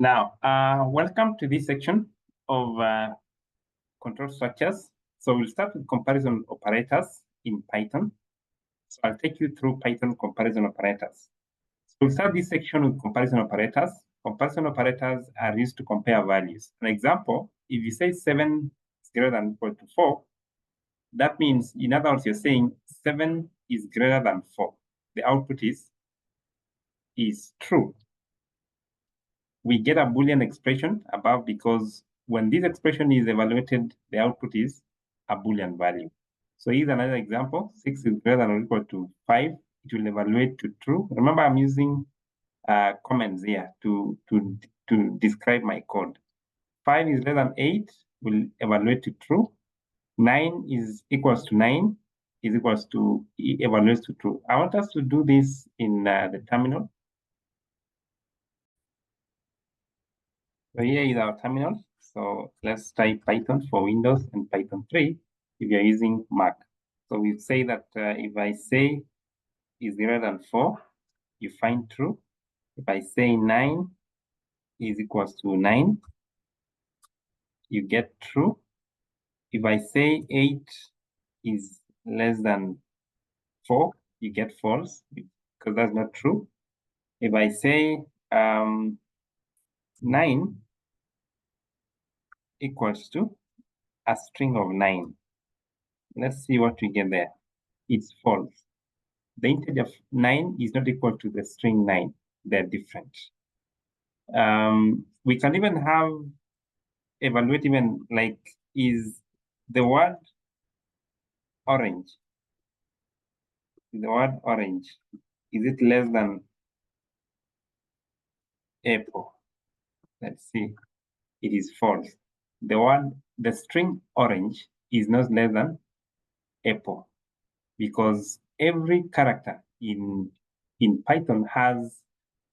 Now, welcome to this section of control structures. So we'll start with comparison operators in Python. So I'll take you through Python comparison operators. So we'll start this section with comparison operators. Comparison operators are used to compare values. An example, if you say 7 is greater than or equal to 4, that means, in other words, you're saying 7 is greater than 4. The output is true. We get a Boolean expression above because when this expression is evaluated, the output is a Boolean value. So here's another example. 6 is greater than or equal to 5. It will evaluate to true. Remember, I'm using comments here to describe my code. 5 is less than 8 will evaluate to true. 9 is equals to 9 is equals to evaluates to true. I want us to do this in the terminal. So here is our terminal. So let's type Python for Windows and Python 3 if you're using Mac. So we say that if I say is greater than 4, you find true. If I say 9 is equals to 9, you get true. If I say 8 is less than 4, you get false because that's not true. If I say 9 equals to a string of 9, let's see what we get there. It's false. The integer 9 is not equal to the string 9. They're different. We can even have evaluate even like, is the word orange? The word orange, is it less than apple? Let's see. It is false. The string orange is not less than apple because every character in Python has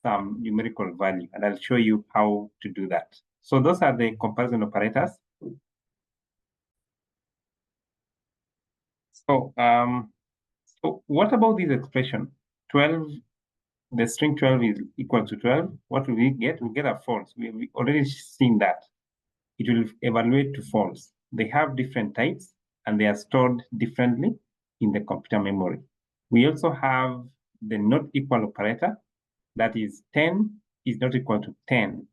some numerical value, and I'll show you how to do that. So those are the comparison operators. So, so what about this expression? 12, the string 12 is equal to 12. What will we get? We get a false. We've already seen that. It will evaluate to false. They have different types and they are stored differently in the computer memory. We also have the not equal operator. That is 10 is not equal to 10.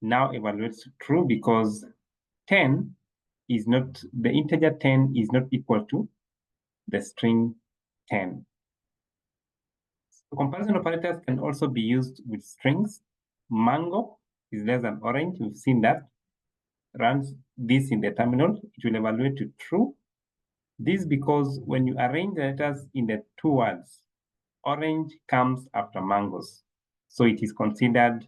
Now evaluates true because 10 is not, the integer 10 is not equal to the string 10. So comparison operators can also be used with strings. Mango is less than orange. We've seen that. Runs this in the terminal, it will evaluate to true. This because when you arrange the letters in the two words, orange comes after mangoes. So it is considered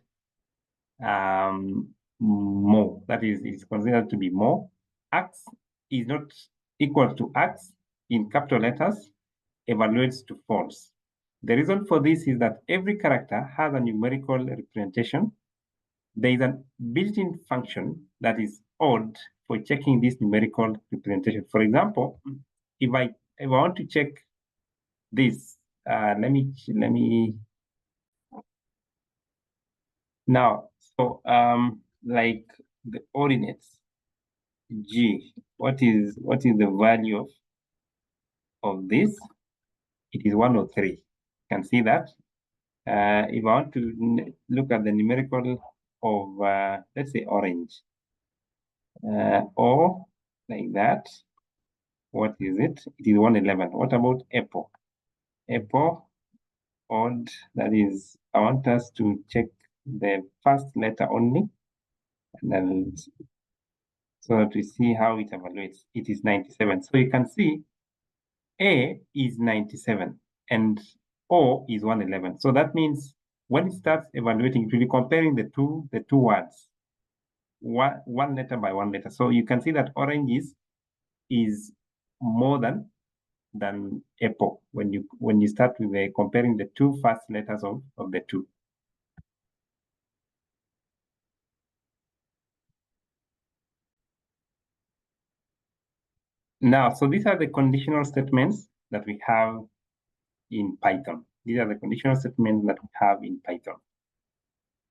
more. That is, it's considered to be more. Axe is not equal to axe in capital letters, evaluates to false. The reason for this is that every character has a numerical representation. There is a built-in function that is odd for checking this numerical representation. For example, if I want to check this, let me now. So like the ordinates g, what is the value of this? It is 103. You can see that. If I want to look at the numerical of let's say orange, or like that, what is it? It is 111. What about apple? Apple odd, that is, I want us to check the first letter only, and then so that we see how it evaluates. It is 97. So you can see A is 97 and O is 111. So that means when it starts evaluating, it will be comparing the two words, one letter by one letter. So you can see that orange is more than apple when you start with comparing the two first letters of the two. Now, so these are the conditional statements that we have in Python. These are the conditional statements that we have in Python.